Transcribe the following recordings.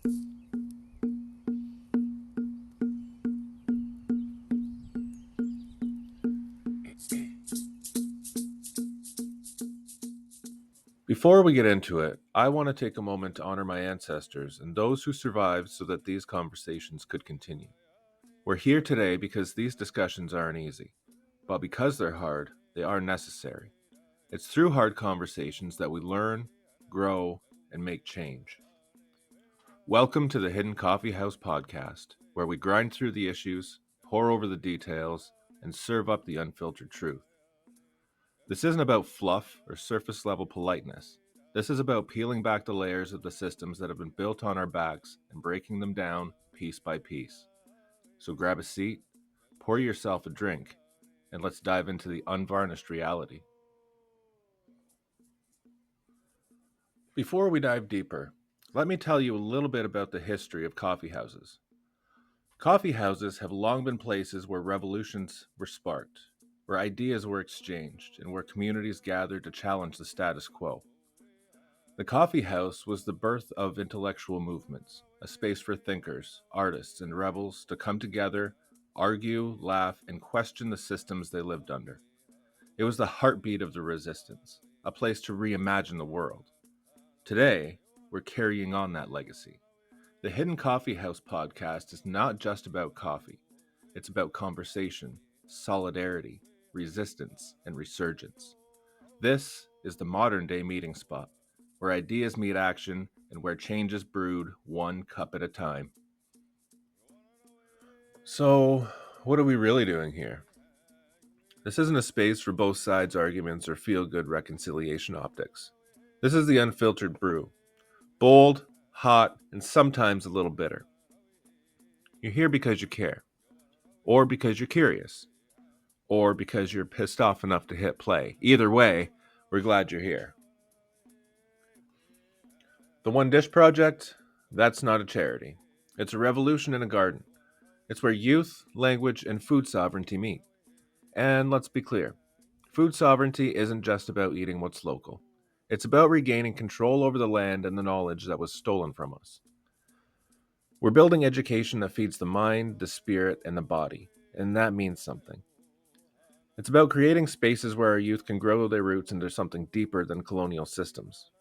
Before we get into it, I want to take a moment to honor my ancestors and those who survived so that these conversations could continue. We're here today because these discussions aren't easy, but because they're hard, they are necessary. It's through hard conversations that we learn, grow, and make change. Welcome to the Hidden Coffee House podcast, where we grind through the issues, pour over the details, and serve up the unfiltered truth. This isn't about fluff or surface level politeness. This is about peeling back the layers of the systems that have been built on our backs and breaking them down piece by piece. So grab a seat, pour yourself a drink, and let's dive into the unvarnished reality. Before we dive deeper, let me tell you a little bit about the history of coffee houses. Coffee houses have long been places where revolutions were sparked, where ideas were exchanged, and where communities gathered to challenge the status quo. The coffee house was the birth of intellectual movements, a space for thinkers, artists, and rebels to come together, argue, laugh, and question the systems they lived under. It was the heartbeat of the resistance, a place to reimagine the world. Today, we're carrying on that legacy. The Hidden Coffee House podcast is not just about coffee. It's about conversation, solidarity, resistance, and resurgence. This is the modern day meeting spot, where ideas meet action and where change is brewed one cup at a time. So, what are we really doing here? This isn't a space for both sides' arguments or feel-good reconciliation optics. This is the unfiltered brew. Bold, hot, and sometimes a little bitter. You're here because you care, or because you're curious, or because you're pissed off enough to hit play. Either way, we're glad you're here. The One Dish Project, that's not a charity. It's a revolution in a garden. It's where youth, language, and food sovereignty meet. And let's be clear, food sovereignty isn't just about eating what's local. It's about regaining control over the land and the knowledge that was stolen from us. We're building education that feeds the mind, the spirit, and the body, and that means something. It's about creating spaces where our youth can grow their roots into something deeper than colonial systems.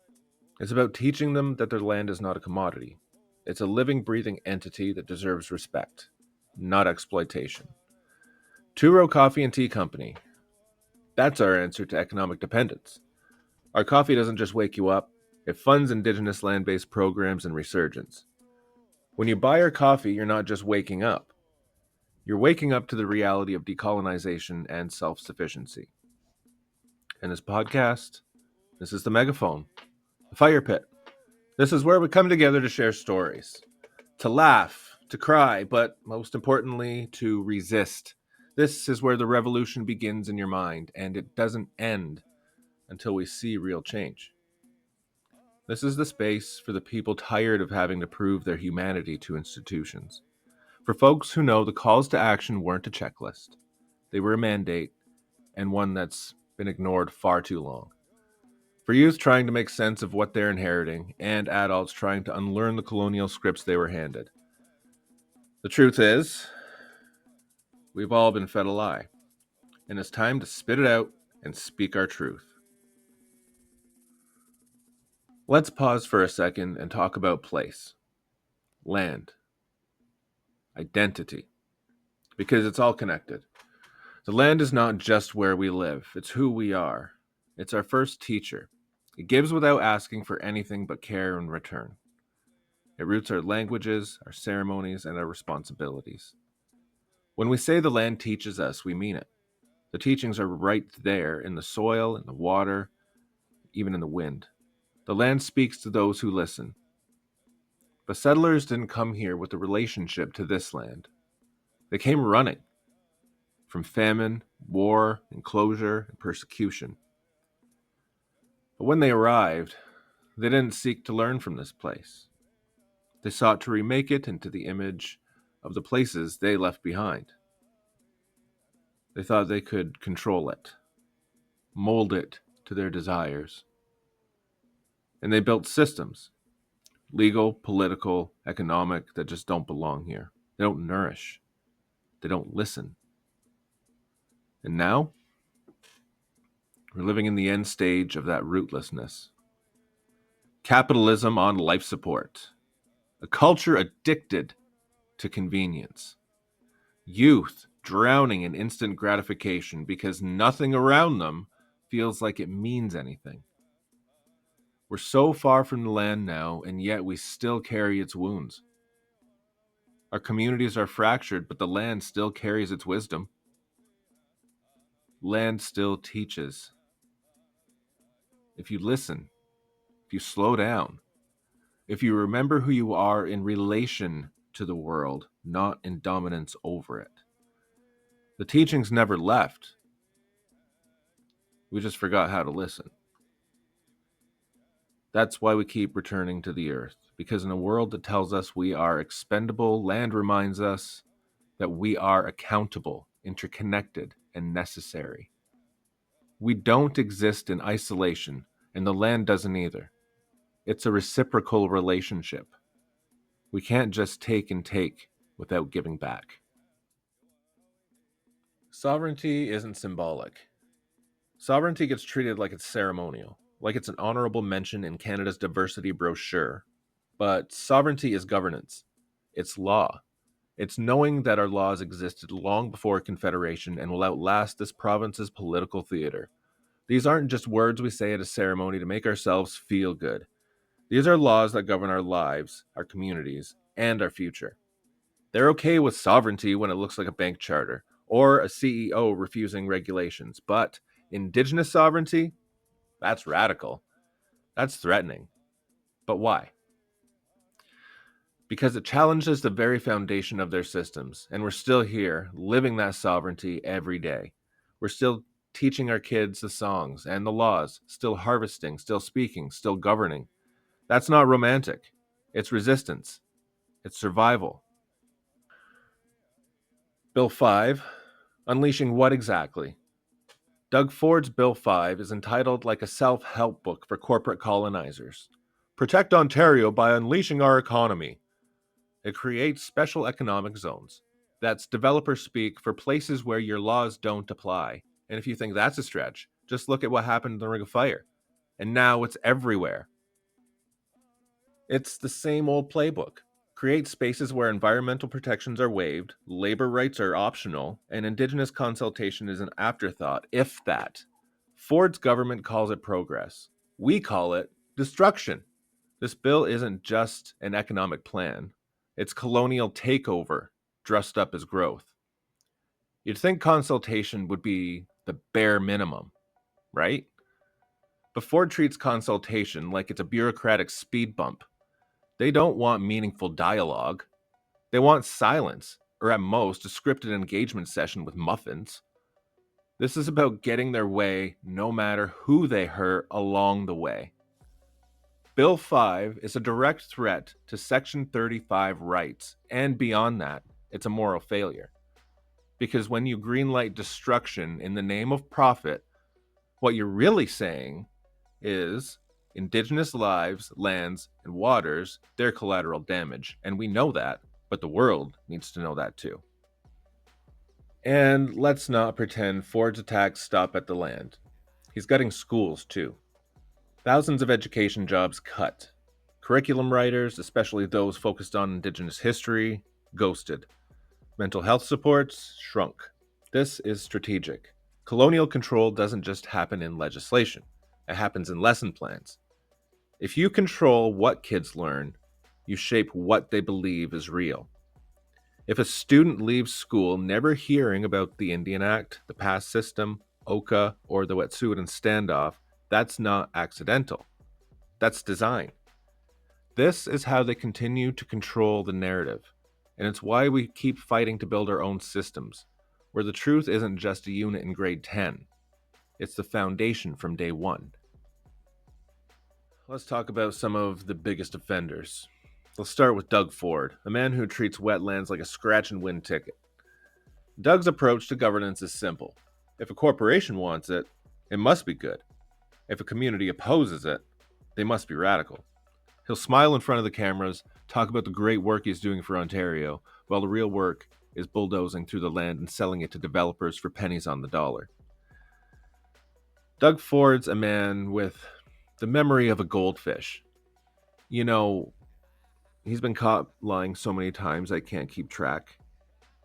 It's about teaching them that their land is not a commodity. It's a living, breathing entity that deserves respect, not exploitation. Two Row Coffee and Tea Company. That's our answer to economic dependence. Our coffee doesn't just wake you up, it funds Indigenous land-based programs and resurgence. When you buy our coffee, you're not just waking up. You're waking up to the reality of decolonization and self-sufficiency. In this podcast, this is the megaphone, the fire pit. This is where we come together to share stories, to laugh, to cry, but most importantly, to resist. This is where the revolution begins in your mind, and it doesn't end until we see real change. This is the space for the people tired of having to prove their humanity to institutions. For folks who know the calls to action weren't a checklist. They were a mandate, and one that's been ignored far too long. For youth trying to make sense of what they're inheriting, and adults trying to unlearn the colonial scripts they were handed. The truth is, we've all been fed a lie, and it's time to spit it out and speak our truth. Let's pause for a second and talk about place, land, identity, because it's all connected. The land is not just where we live, it's who we are. It's our first teacher. It gives without asking for anything but care in return. It roots our languages, our ceremonies, and our responsibilities. When we say the land teaches us, we mean it. The teachings are right there in the soil, in the water, even in the wind. The land speaks to those who listen. But settlers didn't come here with a relationship to this land. They came running from famine, war, enclosure, and persecution. But when they arrived, they didn't seek to learn from this place. They sought to remake it into the image of the places they left behind. They thought they could control it, mold it to their desires. And they built systems, legal, political, economic, that just don't belong here. They don't nourish. They don't listen. And now, we're living in the end stage of that rootlessness. Capitalism on life support. A culture addicted to convenience. Youth drowning in instant gratification because nothing around them feels like it means anything. We're so far from the land now, and yet we still carry its wounds. Our communities are fractured, but the land still carries its wisdom. Land still teaches. If you listen, if you slow down, if you remember who you are in relation to the world, not in dominance over it. The teachings never left. We just forgot how to listen. That's why we keep returning to the earth, because in a world that tells us we are expendable, land reminds us that we are accountable, interconnected, and necessary. We don't exist in isolation, and the land doesn't either. It's a reciprocal relationship. We can't just take and take without giving back. Sovereignty isn't symbolic. Sovereignty gets treated like it's ceremonial, like it's an honorable mention in Canada's diversity brochure. But sovereignty is governance. It's law. It's knowing that our laws existed long before Confederation and will outlast this province's political theater. These aren't just words we say at a ceremony to make ourselves feel good. These are laws that govern our lives, our communities, and our future. They're okay with sovereignty when it looks like a bank charter or a CEO refusing regulations, but Indigenous sovereignty? That's radical. That's threatening. But why? Because it challenges the very foundation of their systems, and we're still here, living that sovereignty every day. We're still teaching our kids the songs and the laws, still harvesting, still speaking, still governing. That's not romantic. It's resistance. It's survival. Bill 5, unleashing what exactly? Doug Ford's Bill 5 is entitled like a self-help book for corporate colonizers. Protect Ontario by unleashing our economy. It creates special economic zones. That's developer speak for places where your laws don't apply. And if you think that's a stretch, just look at what happened in the Ring of Fire. And now it's everywhere. It's the same old playbook. Create spaces where environmental protections are waived, labor rights are optional, and Indigenous consultation is an afterthought, if that. Ford's government calls it progress. We call it destruction. This bill isn't just an economic plan, it's colonial takeover dressed up as growth. You'd think consultation would be the bare minimum, right? But Ford treats consultation like it's a bureaucratic speed bump. They don't want meaningful dialogue. They want silence, or at most, a scripted engagement session with muffins. This is about getting their way no matter who they hurt along the way. Bill 5 is a direct threat to Section 35 rights, and beyond that, it's a moral failure. Because when you greenlight destruction in the name of profit, what you're really saying is Indigenous lives, lands, and waters, they're collateral damage. And we know that, but the world needs to know that too. And let's not pretend Ford's attacks stop at the land. He's gutting schools too. Thousands of education jobs cut. Curriculum writers, especially those focused on Indigenous history, ghosted. Mental health supports shrunk. This is strategic. Colonial control doesn't just happen in legislation, it happens in lesson plans. If you control what kids learn, you shape what they believe is real. If a student leaves school never hearing about the Indian Act, the past system, Oka, or the Wet'suwet'en standoff, that's not accidental. That's design. This is how they continue to control the narrative. And it's why we keep fighting to build our own systems, where the truth isn't just a unit in grade 10. It's the foundation from day one. Let's talk about some of the biggest offenders. Let's start with Doug Ford, a man who treats wetlands like a scratch and win ticket. Doug's approach to governance is simple. If a corporation wants it, it must be good. If a community opposes it, they must be radical. He'll smile in front of the cameras, talk about the great work he's doing for Ontario, while the real work is bulldozing through the land and selling it to developers for pennies on the dollar. Doug Ford's a man with the memory of a goldfish. You know, he's been caught lying so many times I can't keep track.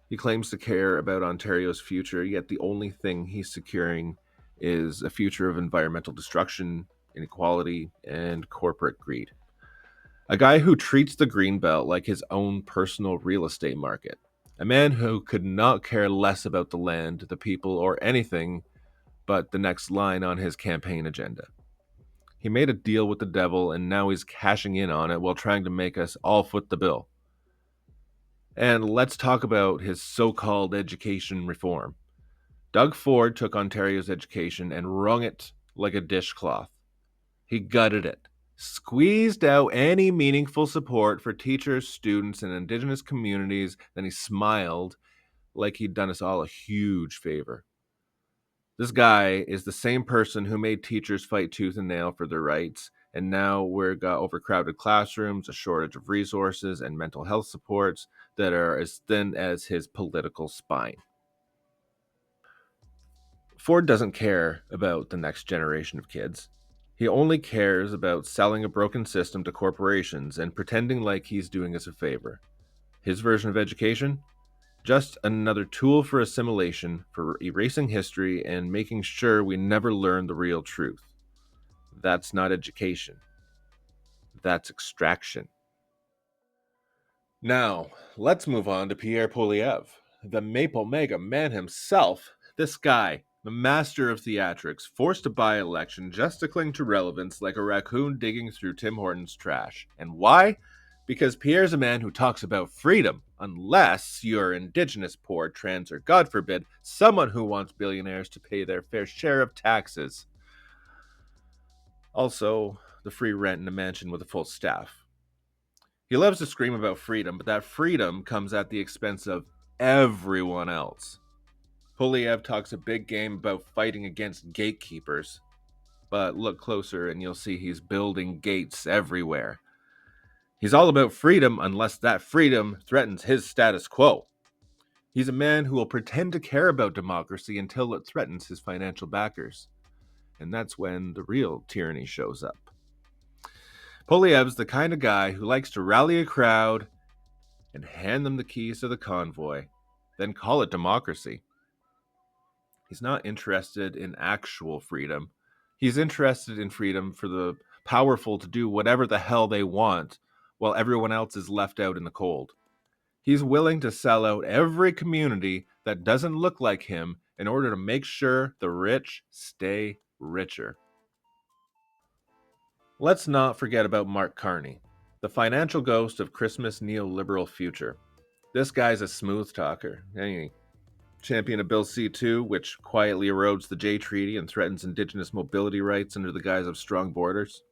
He claims to care about Ontario's future, yet the only thing he's securing is a future of environmental destruction, inequality, and corporate greed. A guy who treats the Greenbelt like his own personal real estate market. A man who could not care less about the land, the people, or anything but the next line on his campaign agenda. He made a deal with the devil and now he's cashing in on it while trying to make us all foot the bill. And let's talk about his so called education reform. Doug Ford took Ontario's education and wrung it like a dishcloth. He gutted it, squeezed out any meaningful support for teachers, students, and Indigenous communities, then he smiled like he'd done us all a huge favor. This guy is the same person who made teachers fight tooth and nail for their rights, and now we've got overcrowded classrooms, a shortage of resources, and mental health supports that are as thin as his political spine. Ford doesn't care about the next generation of kids. He only cares about selling a broken system to corporations and pretending like he's doing us a favor. His version of education? Just another tool for assimilation, for erasing history and making sure we never learn the real truth. That's not education. That's extraction. Now, let's move on to Pierre Poilievre, the Maple Mega man himself. This guy, the master of theatrics, forced a by-election just to cling to relevance like a raccoon digging through Tim Hortons trash. And why? Because Pierre's a man who talks about freedom, unless you're Indigenous, poor, trans, or God forbid, someone who wants billionaires to pay their fair share of taxes. Also, the free rent in a mansion with a full staff. He loves to scream about freedom, but that freedom comes at the expense of everyone else. Polyev talks a big game about fighting against gatekeepers, but look closer and you'll see he's building gates everywhere. He's all about freedom unless that freedom threatens his status quo. He's a man who will pretend to care about democracy until it threatens his financial backers. And that's when the real tyranny shows up. Poilievre's the kind of guy who likes to rally a crowd and hand them the keys to the convoy, then call it democracy. He's not interested in actual freedom. He's interested in freedom for the powerful to do whatever the hell they want while everyone else is left out in the cold. He's willing to sell out every community that doesn't look like him in order to make sure the rich stay richer. Let's not forget about Mark Carney, the financial ghost of Christmas neoliberal future. This guy's a smooth talker. He champion of Bill C-2, which quietly erodes the Jay Treaty and threatens Indigenous mobility rights under the guise of strong borders.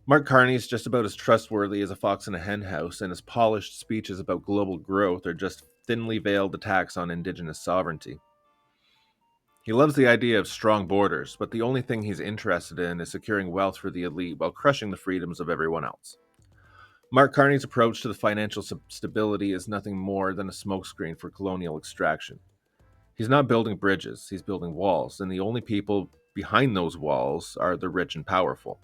Mark Carney's just about as trustworthy as a fox in a henhouse, and his polished speeches about global growth are just thinly veiled attacks on Indigenous sovereignty. He loves the idea of strong borders, but the only thing he's interested in is securing wealth for the elite while crushing the freedoms of everyone else. Mark Carney's approach to the financial stability is nothing more than a smokescreen for colonial extraction. He's not building bridges, he's building walls, and the only people behind those walls are the rich and powerful.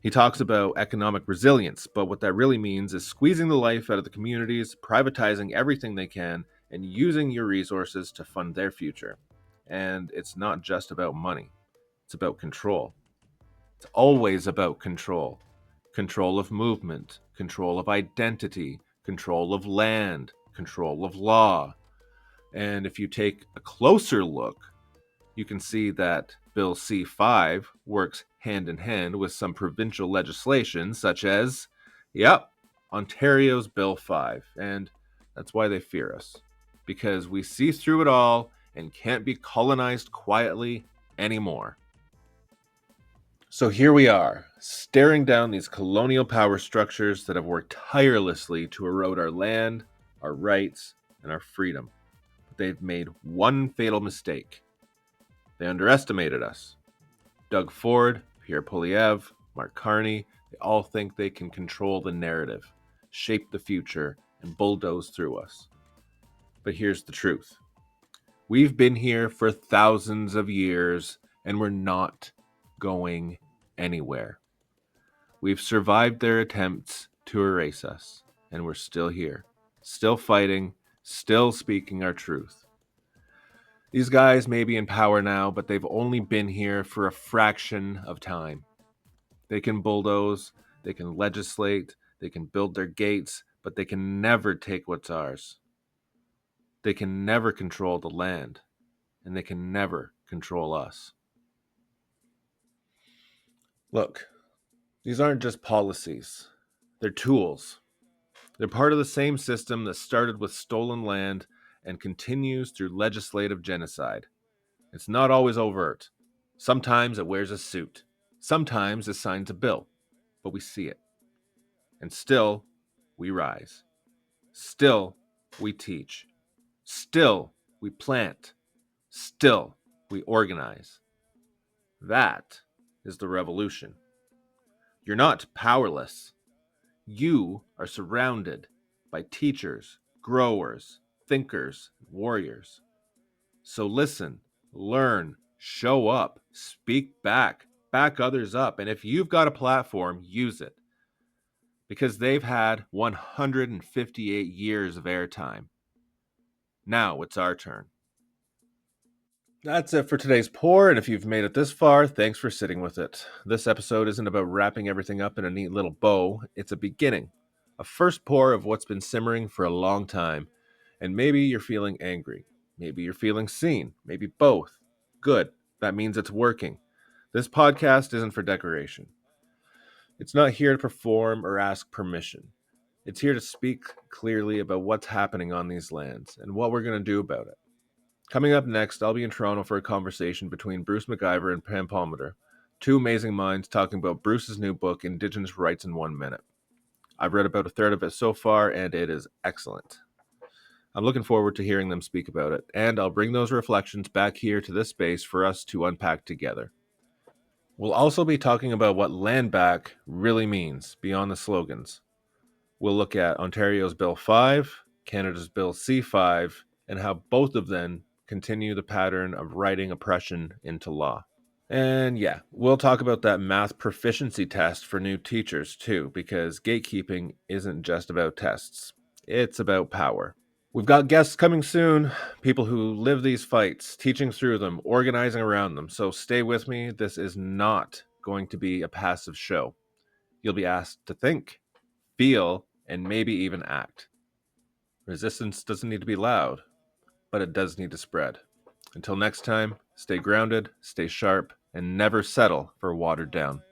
He talks about economic resilience, but what that really means is squeezing the life out of the communities, privatizing everything they can, and using your resources to fund their future. And it's not just about money, it's about control. It's always about control. Control of movement, control of identity, control of land, control of law. And if you take a closer look, you can see that Bill C-5 works hand in hand with some provincial legislation, such as, Ontario's Bill 5. And that's why they fear us, because we see through it all and can't be colonized quietly anymore. So here we are, staring down these colonial power structures that have worked tirelessly to erode our land, our rights, and our freedom. But they've made one fatal mistake. They underestimated us. Doug Ford, Pierre Poilievre, Mark Carney, they They all think they can control the narrative, shape the future, and bulldoze through us. But here's the truth. We've been here for thousands of years, and we're not going anywhere. We've survived their attempts to erase us, and we're still here, still fighting, still speaking our truth. These guys may be in power now, but they've only been here for a fraction of time. They can bulldoze, they can legislate, they can build their gates, but they can never take what's ours. They can never control the land, and they can never control us. Look, these aren't just policies, they're tools. They're part of the same system that started with stolen land and continues through legislative genocide. It's not always overt. Sometimes it wears a suit. Sometimes it signs a bill. But we see it. And still, we rise. Still, we teach. Still, we plant. Still, we organize. That is the revolution. You're not powerless. You are surrounded by teachers, growers, thinkers, and warriors. So listen, learn, show up, speak back, back others up. And if you've got a platform, use it. Because they've had 158 years of airtime. Now it's our turn. That's it for today's pour, and if you've made it this far, thanks for sitting with it. This episode isn't about wrapping everything up in a neat little bow, it's a beginning. A first pour of what's been simmering for a long time. And maybe you're feeling angry. Maybe you're feeling seen. Maybe both. Good. That means it's working. This podcast isn't for decoration. It's not here to perform or ask permission. It's here to speak clearly about what's happening on these lands and what we're going to do about it. Coming up next, I'll be in Toronto for a conversation between Bruce McIver and Pam Palmater, two amazing minds talking about Bruce's new book, Indigenous Rights in 1 Minute. I've read about a third of it so far, and it is excellent. I'm looking forward to hearing them speak about it, and I'll bring those reflections back here to this space for us to unpack together. We'll also be talking about what land back really means beyond the slogans. We'll look at Ontario's Bill 5, Canada's Bill C5, and how both of them continue the pattern of writing oppression into law. And yeah, we'll talk about that math proficiency test for new teachers too, because gatekeeping isn't just about tests. It's about power. We've got guests coming soon, people who live these fights, teaching through them, organizing around them. So stay with me. This is not going to be a passive show. You'll be asked to think, feel, and maybe even act. Resistance doesn't need to be loud, but it does need to spread. Until next time, stay grounded, stay sharp, and never settle for watered down.